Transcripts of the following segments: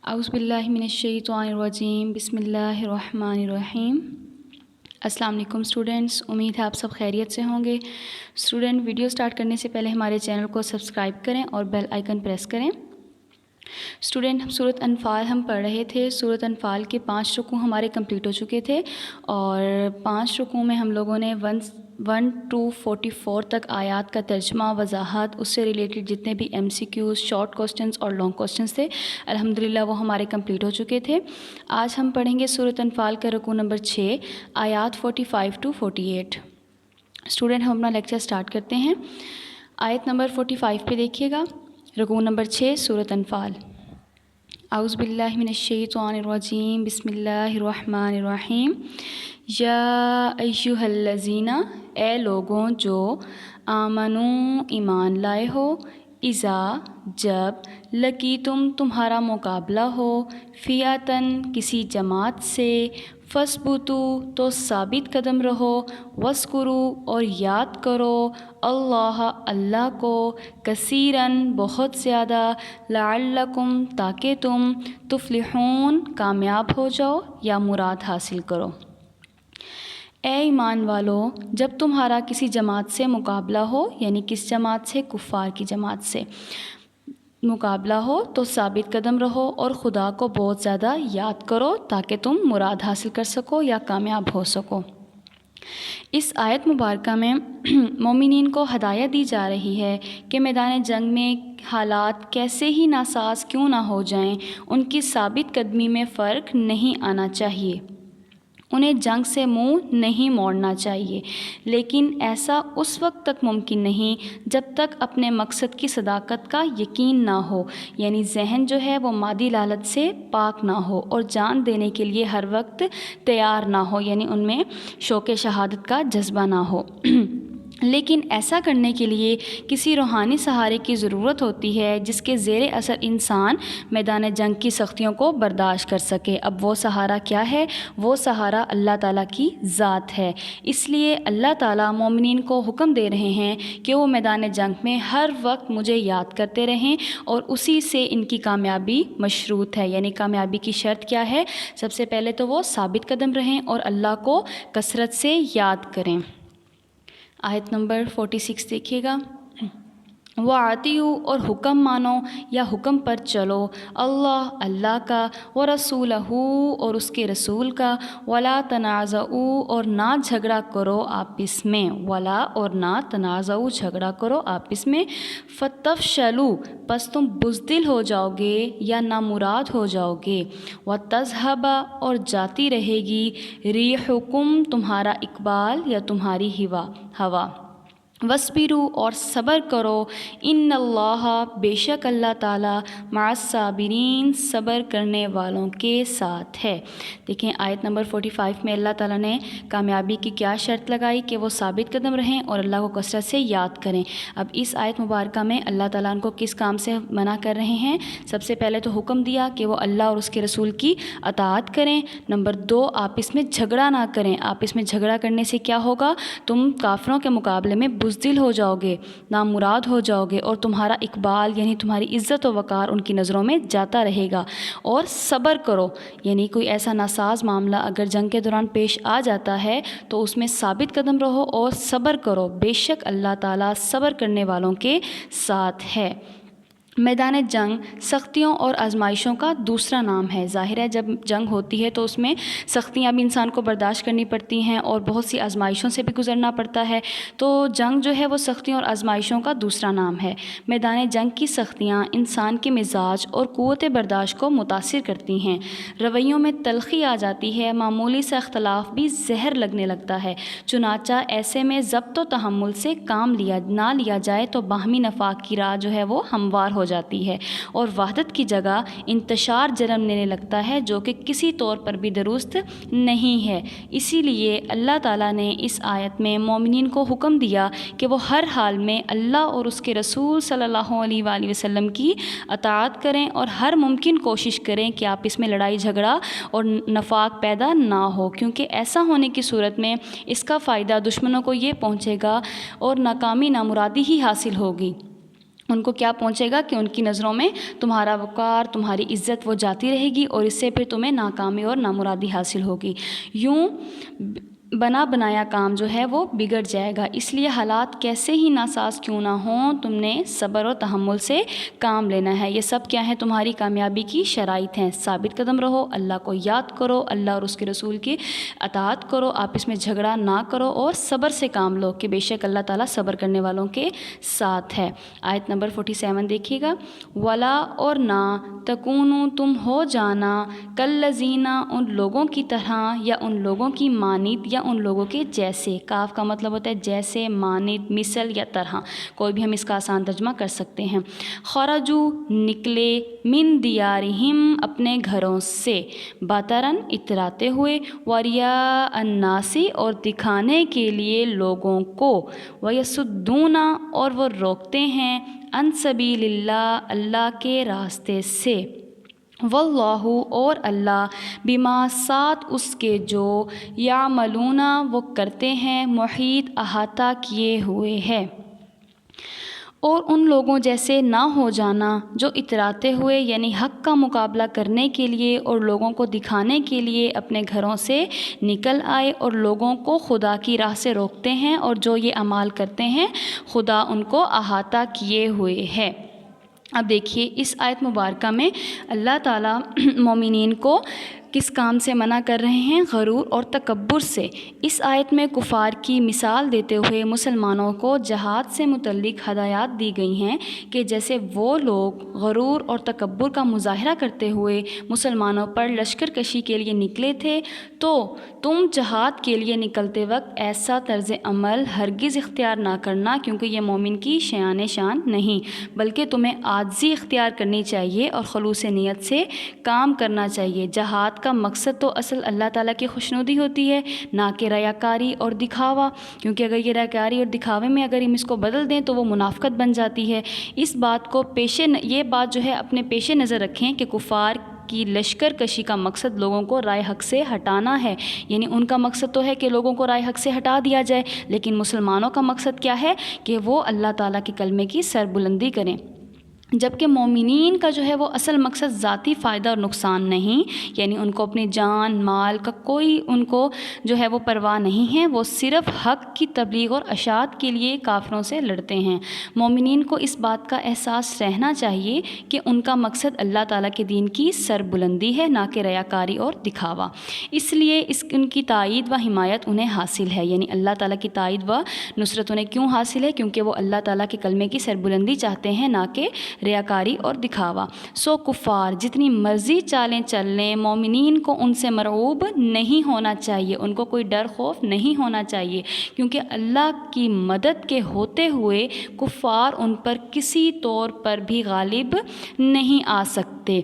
اعوذ باللہ من الشیطان الرجیم بسم اللہ الرحمن الرحیم۔ السلام علیکم اسٹوڈنٹس، امید ہے آپ سب خیریت سے ہوں گے۔ اسٹوڈنٹ، ویڈیو سٹارٹ کرنے سے پہلے ہمارے چینل کو سبسکرائب کریں اور بیل آئیکن پریس کریں۔ اسٹوڈنٹ، ہم سورۃ انفال پڑھ رہے تھے۔ سورۃ انفال کے 5 رکوع ہمارے کمپلیٹ ہو چکے تھے اور 5 رکوع میں ہم لوگوں نے 1 to 44 تک آیات کا ترجمہ، وضاحت، اس سے ریلیٹڈ جتنے بھی MCQs، شارٹ کوسچنز اور لانگ کوسچنز تھے، الحمدللہ وہ ہمارے کمپلیٹ ہو چکے تھے۔ آج ہم پڑھیں گے سورۃ انفال کا رکوع نمبر 6، آیات 45 to 48۔ اسٹوڈنٹ، ہم اپنا لیکچر سٹارٹ کرتے ہیں۔ آیت نمبر 45 پہ دیکھیے گا، رکوع نمبر 6 سورۃ انفال۔ اعوذ باللہ من الشیطان الرجیم بسم اللہ الرحمن الرحیم۔ یا ایہا الذین، اے لوگوں جو آمنو ایمان لائے ہو، اذا جب لقیتم تمہارا مقابلہ ہو، فئۃً کسی جماعت سے، فاثبتوا تو ثابت قدم رہو، واذکروا اور یاد کرو، اللہ کو، کثیراً بہت زیادہ، لعلکم تاکہ تم، تفلحون کامیاب ہو جاؤ یا مراد حاصل کرو۔ اے ایمان والو، جب تمہارا کسی جماعت سے مقابلہ ہو، یعنی کس جماعت سے؟ کفار کی جماعت سے مقابلہ ہو تو ثابت قدم رہو اور خدا کو بہت زیادہ یاد کرو تاکہ تم مراد حاصل کر سکو یا کامیاب ہو سکو۔ اس آیت مبارکہ میں مومنین کو ہدایت دی جا رہی ہے کہ میدان جنگ میں حالات کیسے ہی ناساز کیوں نہ ہو جائیں، ان کی ثابت قدمی میں فرق نہیں آنا چاہیے، انہیں جنگ سے منہ نہیں موڑنا چاہیے، لیکن ایسا اس وقت تک ممکن نہیں جب تک اپنے مقصد کی صداقت کا یقین نہ ہو، یعنی ذہن جو ہے وہ مادی لالچ سے پاک نہ ہو اور جان دینے کے لیے ہر وقت تیار نہ ہو، یعنی ان میں شوق شہادت کا جذبہ نہ ہو۔ لیکن ایسا کرنے کے لیے کسی روحانی سہارے کی ضرورت ہوتی ہے جس کے زیر اثر انسان میدان جنگ کی سختیوں کو برداشت کر سکے۔ اب وہ سہارا کیا ہے؟ وہ سہارا اللہ تعالیٰ کی ذات ہے۔ اس لیے اللہ تعالیٰ مومنین کو حکم دے رہے ہیں کہ وہ میدان جنگ میں ہر وقت مجھے یاد کرتے رہیں اور اسی سے ان کی کامیابی مشروط ہے، یعنی کامیابی کی شرط کیا ہے؟ سب سے پہلے تو وہ ثابت قدم رہیں اور اللہ کو کثرت سے یاد کریں۔ آیت نمبر 46 دیکھیے گا، وَأَطِیعُوا اور حکم مانو یا حکم پر چلو، اللہ کا، وَرَسُولَهُ اور اس کے رسول کا، وَلَا تَنَازَعُوا اور نہ جھگڑا کرو آپس میں، ولا اور نہ تنازعوا جھگڑا کرو آپس میں، فَتَفْشَلُوا پس تم بزدل ہو جاؤ گے یا نامراد ہو جاؤ گے، وَتَذْهَبَ اور جاتی رہے گی، رِیحُکُم تمہارا اقبال یا تمہاری ہوا، وَاصْبِرُوا اور صبر کرو، ان اللہ بے شک اللہ تعالیٰ، مع الصابرین صبر کرنے والوں کے ساتھ ہے۔ دیکھیں آیت نمبر 45 میں اللہ تعالیٰ نے کامیابی کی کیا شرط لگائی کہ وہ ثابت قدم رہیں اور اللہ کو کثرت سے یاد کریں۔ اب اس آیت مبارکہ میں اللہ تعالیٰ ان کو کس کام سے منع کر رہے ہیں؟ سب سے پہلے تو حکم دیا کہ وہ اللہ اور اس کے رسول کی اطاعت کریں۔ نمبر 2، آپس میں جھگڑا نہ کریں۔ آپس میں جھگڑا کرنے سے کیا ہوگا؟ تم کافروں کے مقابلے میں بزدل ہو جاؤ گے، نامراد ہو جاؤ گے اور تمہارا اقبال یعنی تمہاری عزت و وقار ان کی نظروں میں جاتا رہے گا۔ اور صبر کرو، یعنی کوئی ایسا ناساز معاملہ اگر جنگ کے دوران پیش آ جاتا ہے تو اس میں ثابت قدم رہو اور صبر کرو، بے شک اللہ تعالیٰ صبر کرنے والوں کے ساتھ ہے۔ میدان جنگ سختیوں اور آزمائشوں کا دوسرا نام ہے۔ ظاہر ہے جب جنگ ہوتی ہے تو اس میں سختیاں بھی انسان کو برداشت کرنی پڑتی ہیں اور بہت سی آزمائشوں سے بھی گزرنا پڑتا ہے، تو جنگ جو ہے وہ سختیوں اور آزمائشوں کا دوسرا نام ہے۔ میدان جنگ کی سختیاں انسان کے مزاج اور قوت برداشت کو متاثر کرتی ہیں، رویوں میں تلخی آ جاتی ہے، معمولی سا اختلاف بھی زہر لگنے لگتا ہے، چنانچہ ایسے میں ضبط و تحمل سے کام نہ لیا جائے تو باہمی نفاق کی راہ جو ہے وہ ہموار ہو جاتی ہے اور وحدت کی جگہ انتشار جنم لینے لگتا ہے، جو کہ کسی طور پر بھی درست نہیں ہے۔ اسی لیے اللہ تعالیٰ نے اس آیت میں مومنین کو حکم دیا کہ وہ ہر حال میں اللہ اور اس کے رسول صلی اللہ علیہ وآلہ وسلم کی اطاعت کریں اور ہر ممکن کوشش کریں کہ آپس میں لڑائی جھگڑا اور نفاق پیدا نہ ہو، کیونکہ ایسا ہونے کی صورت میں اس کا فائدہ دشمنوں کو یہ پہنچے گا اور ناکامی نامرادی ہی حاصل ہوگی ان کو کیا پہنچے گا کہ ان کی نظروں میں تمہارا وقار، تمہاری عزت وہ جاتی رہے گی اور اس سے پھر تمہیں ناکامی اور نامرادی حاصل ہوگی، یوں بنا بنایا کام جو ہے وہ بگڑ جائے گا۔ اس لیے حالات کیسے ہی ناساز کیوں نہ ہوں، تم نے صبر و تحمل سے کام لینا ہے۔ یہ سب کیا ہیں؟ تمہاری کامیابی کی شرائط ہیں۔ ثابت قدم رہو، اللہ کو یاد کرو، اللہ اور اس کے رسول کی اطاعت کرو، آپس میں جھگڑا نہ کرو اور صبر سے کام لو کہ بے شک اللہ تعالیٰ صبر کرنے والوں کے ساتھ ہے۔ آیت نمبر 47 دیکھیے گا، ولا اور نہ تکونوا تم ہو جانا کالذین ان لوگوں کی طرح یا ان لوگوں کی مانند یا ان لوگوں کے جیسے۔ کاف کا مطلب ہوتا ہے جیسے، مانند، مثل یا طرح، کوئی بھی ہم اس کا آسان ترجمہ کر سکتے ہیں۔ خرجو نکلے، من دیارہم اپنے گھروں سے، بطرن اتراتے ہوئے، وریا الناس اور دکھانے کے لیے لوگوں کو، ویصدون اور وہ روکتے ہیں، عن سبیل اللہ اللہ کے راستے سے، واللہ اور اللہ بما ساتھ اس کے جو یعملون وہ کرتے ہیں، محیط احاطہ کیے ہوئے ہے۔ اور ان لوگوں جیسے نہ ہو جانا جو اتراتے ہوئے یعنی حق کا مقابلہ کرنے کے لیے اور لوگوں کو دکھانے کے لیے اپنے گھروں سے نکل آئے اور لوگوں کو خدا کی راہ سے روکتے ہیں، اور جو یہ اعمال کرتے ہیں خدا ان کو احاطہ کیے ہوئے ہے۔ اب دیکھیے اس آیت مبارکہ میں اللہ تعالیٰ مومنین کو کس کام سے منع کر رہے ہیں؟ غرور اور تکبر سے۔ اس آیت میں کفار کی مثال دیتے ہوئے مسلمانوں کو جہاد سے متعلق ہدایات دی گئی ہیں کہ جیسے وہ لوگ غرور اور تکبر کا مظاہرہ کرتے ہوئے مسلمانوں پر لشکر کشی کے لیے نکلے تھے، تو تم جہاد کے لیے نکلتے وقت ایسا طرز عمل ہرگز اختیار نہ کرنا، کیونکہ یہ مومن کی شان نہیں، بلکہ تمہیں عاجزی اختیار کرنی چاہیے اور خلوص نیت سے کام کرنا چاہیے۔ جہاد کا مقصد تو اصل اللہ تعالیٰ کی خوشنودی ہوتی ہے، نہ کہ ریاکاری اور دکھاوا، کیونکہ اگر یہ ریاکاری اور دکھاوے میں اگر ہم اس کو بدل دیں تو وہ منافقت بن جاتی ہے۔ اس بات کو یہ بات جو ہے اپنے پیش نظر رکھیں کہ کفار کی لشکر کشی کا مقصد لوگوں کو رائے حق سے ہٹانا ہے، یعنی ان کا مقصد تو ہے کہ لوگوں کو رائے حق سے ہٹا دیا جائے، لیکن مسلمانوں کا مقصد کیا ہے کہ وہ اللہ تعالیٰ کے کلمے کی سربلندی کریں۔ جبکہ مومنین کا جو ہے وہ اصل مقصد ذاتی فائدہ اور نقصان نہیں، یعنی ان کو اپنی جان مال کا کوئی ان کو جو ہے وہ پرواہ نہیں ہے، وہ صرف حق کی تبلیغ اور اشاعت کے لیے کافروں سے لڑتے ہیں۔ مومنین کو اس بات کا احساس رہنا چاہیے کہ ان کا مقصد اللہ تعالیٰ کے دین کی سربلندی ہے، نہ کہ ریاکاری اور دکھاوا۔ اس لیے ان کی تائید و حمایت انہیں حاصل ہے، یعنی اللہ تعالیٰ کی تائید و نصرت انہیں کیوں حاصل ہے؟ کیونکہ وہ اللہ تعالیٰ کے کلمے کی سربلندی چاہتے ہیں، نہ کہ ریاکاری اور دکھاوا۔ سو کفار جتنی مرضی چالیں چل لیں، مومنین کو ان سے مرعوب نہیں ہونا چاہیے، ان کو کوئی ڈر خوف نہیں ہونا چاہیے، کیونکہ اللہ کی مدد کے ہوتے ہوئے کفار ان پر کسی طور پر بھی غالب نہیں آ سکتے۔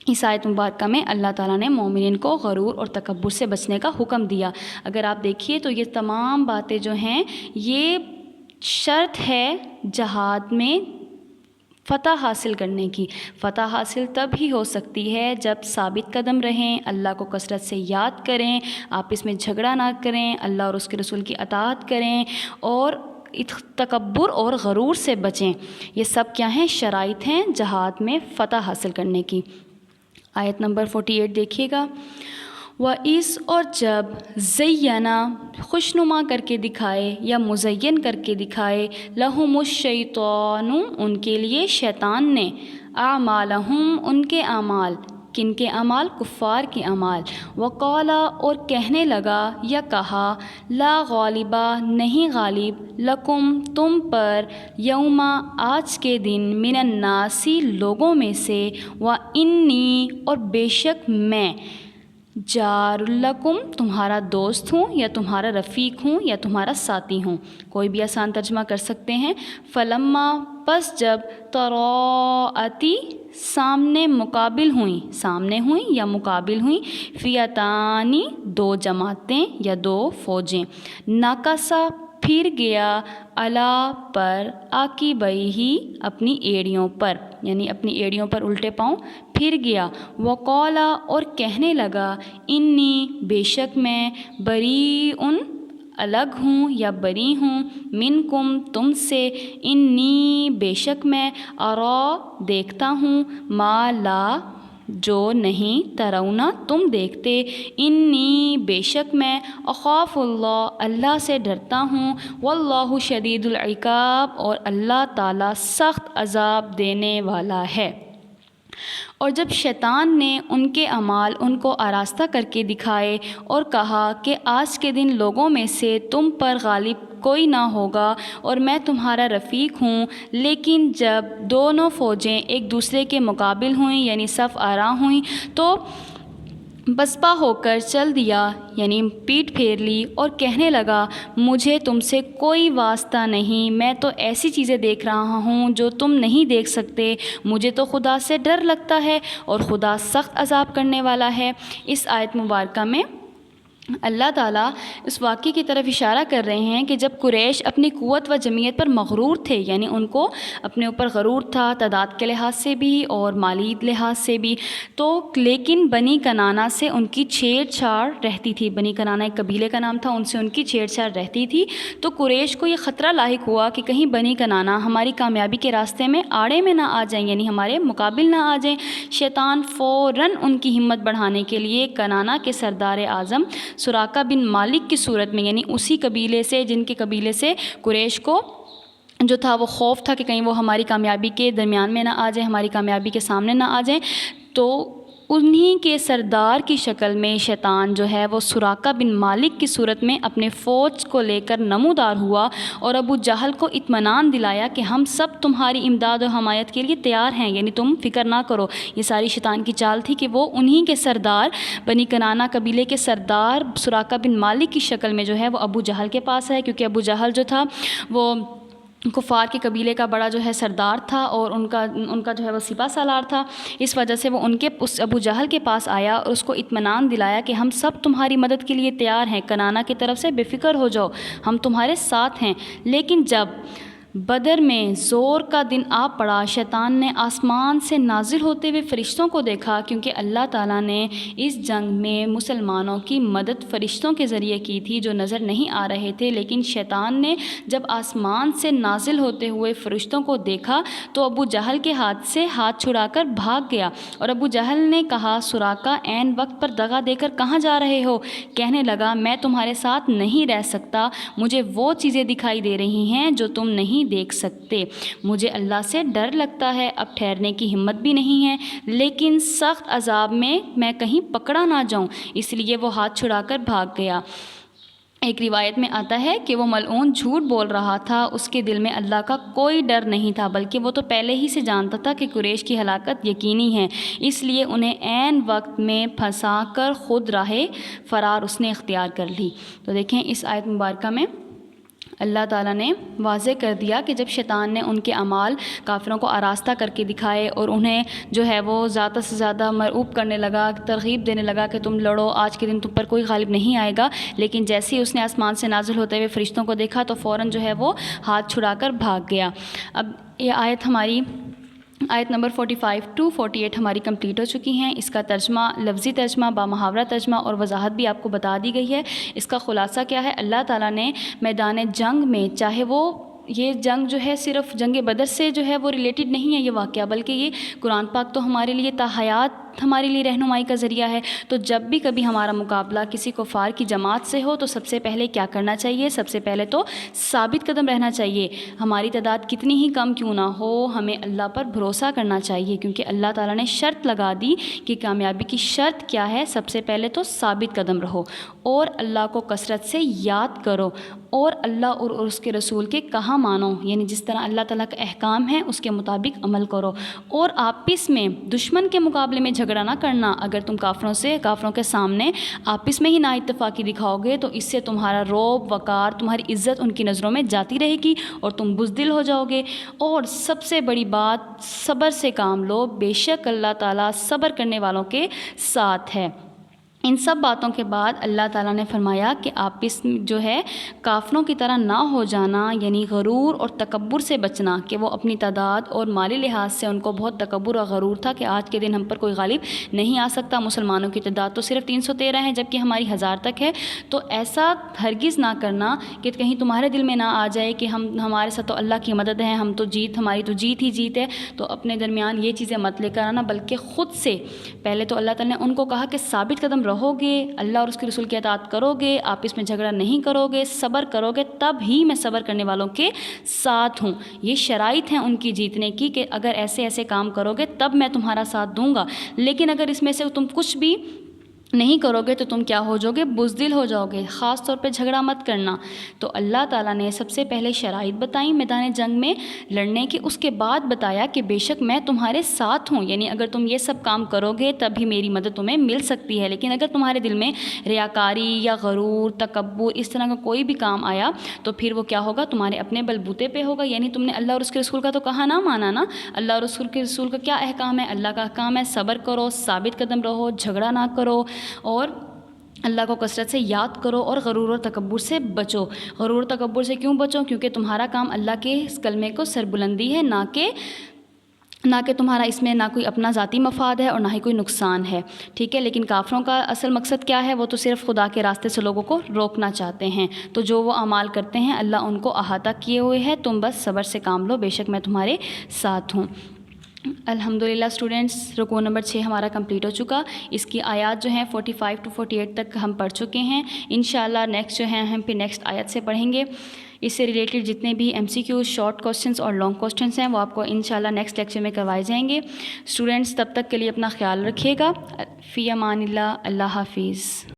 اس آیت مبارکہ میں اللہ تعالیٰ نے مومنین کو غرور اور تکبر سے بچنے کا حکم دیا۔ اگر آپ دیکھیے تو یہ تمام باتیں جو ہیں یہ شرط ہے جہاد میں فتح حاصل کرنے کی۔ فتح حاصل تب ہی ہو سکتی ہے جب ثابت قدم رہیں، اللہ کو کثرت سے یاد کریں، آپس میں جھگڑا نہ کریں، اللہ اور اس کے رسول کی اطاعت کریں اور تکبر اور غرور سے بچیں۔ یہ سب کیا ہیں؟ شرائط ہیں جہاد میں فتح حاصل کرنے کی۔ آیت نمبر 48 دیکھیے گا، وَإِذْ اور جب زَيَّنَ خوشنما کر کے دکھائے یا مزین کر کے دکھائے، لَهُمُ الشَّيْطَانُ ان کے لیے شیطان نے، أَعْمَالَهُمْ ان کے اعمال، کن کے اعمال؟ کفار کے اعمال، وَقَالَ اور کہنے لگا یا کہا، لا غالبہ نہیں غالب، لکم تم پر، یوم آج کے دن، من الناس لوگوں میں سے، وَإِنِّي اور بے شک میں، جار لکم تمہارا دوست ہوں یا تمہارا رفیق ہوں یا تمہارا ساتھی ہوں، کوئی بھی آسان ترجمہ کر سکتے ہیں۔ فلما پس جب تراءتی سامنے مقابل ہوئیں یا مقابل ہوئیں، فیاتانی دو جماعتیں یا دو فوجیں، ناکسا پھر گیا، علا پر، عاقبیہ اپنی ایڑیوں پر، یعنی اپنی ایڑیوں پر الٹے پاؤں پھر گیا، وقالا اور کہنے لگا، انی بے شک میں، بریئن الگ ہوں یا بری ہوں، منکم تم سے، انی بے شک میں، ارا دیکھتا ہوں، ما لا جو نہیں، ترونا تم دیکھتے، انی بے شک میں، اخاف اللہ اللہ سے ڈرتا ہوں، واللہ شدید العقاب اور اللہ تعالیٰ سخت عذاب دینے والا ہے۔ اور جب شیطان نے ان کے اعمال ان کو آراستہ کر کے دکھائے اور کہا کہ آج کے دن لوگوں میں سے تم پر غالب کوئی نہ ہوگا اور میں تمہارا رفیق ہوں، لیکن جب دونوں فوجیں ایک دوسرے کے مقابل ہوئیں یعنی صف آرا ہوئیں تو بسپا ہو کر چل دیا یعنی پیٹھ پھیر لی اور کہنے لگا مجھے تم سے کوئی واسطہ نہیں، میں تو ایسی چیزیں دیکھ رہا ہوں جو تم نہیں دیکھ سکتے، مجھے تو خدا سے ڈر لگتا ہے اور خدا سخت عذاب کرنے والا ہے۔ اس آیت مبارکہ میں اللہ تعالیٰ اس واقعے کی طرف اشارہ کر رہے ہیں کہ جب قریش اپنی قوت و جمعیت پر مغرور تھے، یعنی ان کو اپنے اوپر غرور تھا تعداد کے لحاظ سے بھی اور مالی لحاظ سے بھی، تو لیکن بنی کنانہ سے ان کی چھیڑ چھاڑ رہتی تھی۔ بنی کنانہ ایک قبیلے کا نام تھا، ان سے ان کی چھیڑ چھاڑ رہتی تھی، تو قریش کو یہ خطرہ لاحق ہوا کہ کہیں بنی کنانہ ہماری کامیابی کے راستے میں آڑے میں نہ آ جائیں، یعنی ہمارے مقابل نہ آ جائیں۔ شیطان فوراً ان کی ہمت بڑھانے کے لیے کنانہ کے سردار اعظم سراقہ بن مالک کی صورت میں، یعنی اسی قبیلے سے جن کے قبیلے سے قریش کو جو تھا وہ خوف تھا کہ کہیں وہ ہماری کامیابی کے درمیان میں نہ آ جائیں، ہماری کامیابی کے سامنے نہ آ جائیں، تو انہی کے سردار کی شکل میں شیطان جو ہے وہ سراقہ بن مالک کی صورت میں اپنے فوج کو لے کر نمودار ہوا اور ابو جہل کو اطمینان دلایا کہ ہم سب تمہاری امداد و حمایت کے لیے تیار ہیں، یعنی تم فکر نہ کرو۔ یہ ساری شیطان کی چال تھی کہ وہ انہی کے سردار بنی کنانہ قبیلے کے سردار سراقہ بن مالک کی شکل میں جو ہے وہ ابو جہل کے پاس ہے، کیونکہ ابو جہل جو تھا وہ کفار کے قبیلے کا بڑا جو ہے سردار تھا اور ان کا جو ہے وہ سپہ سالار تھا، اس وجہ سے وہ اس ابو جہل کے پاس آیا اور اس کو اطمینان دلایا کہ ہم سب تمہاری مدد کے لیے تیار ہیں، کنانہ کی طرف سے بے فکر ہو جاؤ، ہم تمہارے ساتھ ہیں۔ لیکن جب بدر میں زور کا دن آ پڑا، شیطان نے آسمان سے نازل ہوتے ہوئے فرشتوں کو دیکھا، کیونکہ اللہ تعالیٰ نے اس جنگ میں مسلمانوں کی مدد فرشتوں کے ذریعے کی تھی جو نظر نہیں آ رہے تھے، لیکن شیطان نے جب آسمان سے نازل ہوتے ہوئے فرشتوں کو دیکھا تو ابو جہل کے ہاتھ سے ہاتھ چھڑا کر بھاگ گیا، اور ابو جہل نے کہا سراقہ عین وقت پر دغا دے کر کہاں جا رہے ہو؟ کہنے لگا میں تمہارے ساتھ نہیں رہ سکتا، مجھے وہ چیزیں دکھائی دے رہی ہیں جو تم نہیں دیکھ سکتے، مجھے اللہ سے ڈر لگتا ہے، اب ٹھہرنے کی ہمت بھی نہیں ہے، لیکن سخت عذاب میں کہیں پکڑا نہ جاؤں، اس لیے وہ ہاتھ چھڑا کر بھاگ گیا۔ ایک روایت میں آتا ہے کہ وہ ملعون جھوٹ بول رہا تھا، اس کے دل میں اللہ کا کوئی ڈر نہیں تھا، بلکہ وہ تو پہلے ہی سے جانتا تھا کہ قریش کی ہلاکت یقینی ہے، اس لیے انہیں عین وقت میں پھنسا کر خود راہ فرار اس نے اختیار کر لی۔ تو دیکھیں اس آیت مبارکہ میں اللہ تعالیٰ نے واضح کر دیا کہ جب شیطان نے ان کے اعمال کافروں کو آراستہ کر کے دکھائے اور انہیں جو ہے وہ زیادہ سے زیادہ مرعوب کرنے لگا، ترغیب دینے لگا کہ تم لڑو، آج کے دن تم پر کوئی غالب نہیں آئے گا، لیکن جیسے ہی اس نے آسمان سے نازل ہوتے ہوئے فرشتوں کو دیکھا تو فوراً جو ہے وہ ہاتھ چھڑا کر بھاگ گیا۔ اب یہ آیت نمبر 45 to 48 ہماری کمپلیٹ ہو چکی ہیں۔ اس کا ترجمہ، لفظی ترجمہ، بامحاورہ ترجمہ اور وضاحت بھی آپ کو بتا دی گئی ہے۔ اس کا خلاصہ کیا ہے؟ اللہ تعالیٰ نے میدان جنگ میں، چاہے وہ یہ جنگ جو ہے صرف جنگ بدر سے جو ہے وہ ریلیٹڈ نہیں ہے یہ واقعہ، بلکہ یہ قرآن پاک تو ہمارے لیے تا حیات ہمارے لیے رہنمائی کا ذریعہ ہے، تو جب بھی کبھی ہمارا مقابلہ کسی کفار کی جماعت سے ہو تو سب سے پہلے کیا کرنا چاہیے؟ سب سے پہلے تو ثابت قدم رہنا چاہیے، ہماری تعداد کتنی ہی کم کیوں نہ ہو، ہمیں اللہ پر بھروسہ کرنا چاہیے، کیونکہ اللہ تعالیٰ نے شرط لگا دی کہ کامیابی کی شرط کیا ہے؟ سب سے پہلے تو ثابت قدم رہو اور اللہ کو کثرت سے یاد کرو اور اللہ اور اس کے رسول کے کہا مانو، یعنی جس طرح اللہ تعالیٰ کا احکام ہے اس کے مطابق عمل کرو، اور آپس میں دشمن کے مقابلے میں جھگڑا نہ کرنا۔ اگر تم کافروں کے سامنے آپس میں ہی نا اتفاقی دکھاؤ گے تو اس سے تمہارا رعب، وقار، تمہاری عزت ان کی نظروں میں جاتی رہے گی اور تم بزدل ہو جاؤ گے۔ اور سب سے بڑی بات، صبر سے کام لو، بے شک اللہ تعالیٰ صبر کرنے والوں کے ساتھ ہے۔ ان سب باتوں کے بعد اللہ تعالیٰ نے فرمایا کہ آپ اس جو ہے کافروں کی طرح نہ ہو جانا، یعنی غرور اور تکبر سے بچنا، کہ وہ اپنی تعداد اور مالی لحاظ سے ان کو بہت تکبر اور غرور تھا کہ آج کے دن ہم پر کوئی غالب نہیں آ سکتا، مسلمانوں کی تعداد تو صرف 313 ہے جبکہ ہماری 1000 تک ہے۔ تو ایسا ہرگز نہ کرنا کہ کہیں تمہارے دل میں نہ آ جائے کہ ہمارے ساتھ تو اللہ کی مدد ہے، ہماری تو جیت ہی جیت ہے، تو اپنے درمیان یہ چیزیں مت لے کر آنا، بلکہ خود سے پہلے تو اللہ تعالیٰ نے ان کو کہا کہ ثابت قدم رہو گے، اللہ اور اس کے رسول کی اطاعت کرو گے، آپس میں جھگڑا نہیں کرو گے، صبر کرو گے، تب ہی میں صبر کرنے والوں کے ساتھ ہوں۔ یہ شرائط ہیں ان کی جیتنے کی کہ اگر ایسے ایسے کام کرو گے تب میں تمہارا ساتھ دوں گا، لیکن اگر اس میں سے تم کچھ بھی نہیں کرو گے تو تم کیا ہو جاؤ گے؟ بزدل ہو جاؤ گے، خاص طور پہ جھگڑا مت کرنا۔ تو اللہ تعالیٰ نے سب سے پہلے شرائط بتائیں میدان جنگ میں لڑنے کی، اس کے بعد بتایا کہ بے شک میں تمہارے ساتھ ہوں، یعنی اگر تم یہ سب کام کرو گے تب ہی میری مدد تمہیں مل سکتی ہے، لیکن اگر تمہارے دل میں ریاکاری یا غرور، تکبر، اس طرح کا کوئی بھی کام آیا تو پھر وہ کیا ہوگا؟ تمہارے اپنے بلبوتے پہ ہوگا، یعنی تم نے اللہ اور اس کے رسول کا تو کہا نہ مانا نا۔ اللہ اور اس کے رسول کا کیا احکام ہے؟ اللہ کا احکام ہے صبر کرو، ثابت قدم رہو، جھگڑا نہ کرو، اور اللہ کو کثرت سے یاد کرو، اور غرور اور تکبر سے بچو۔ غرور اور تکبر سے کیوں بچو؟ کیونکہ تمہارا کام اللہ کے اس کلمے کو سربلندی ہے، نہ کہ تمہارا اس میں نہ کوئی اپنا ذاتی مفاد ہے اور نہ ہی کوئی نقصان ہے، ٹھیک ہے۔ لیکن کافروں کا اصل مقصد کیا ہے؟ وہ تو صرف خدا کے راستے سے لوگوں کو روکنا چاہتے ہیں، تو جو وہ اعمال کرتے ہیں اللہ ان کو احاطہ کیے ہوئے ہے، تم بس صبر سے کام لو، بے شک میں تمہارے ساتھ ہوں۔ الحمدللہ اسٹوڈنٹس، رکوع نمبر 6 ہمارا کمپلیٹ ہو چکا، اس کی آیات جو ہیں 45 to 48 تک ہم پڑھ چکے ہیں۔ انشاءاللہ نیکسٹ جو ہیں ہم پھر نیکسٹ آیت سے پڑھیں گے۔ اس سے ریلیٹڈ جتنے بھی MCQ شارٹ کوسچنس اور لانگ کوسچنس ہیں وہ آپ کو انشاءاللہ نیکسٹ لیکچر میں کروائے جائیں گے۔ اسٹوڈنٹس تب تک کے لیے اپنا خیال رکھیے گا۔ فی امان اللہ، اللہ حافظ۔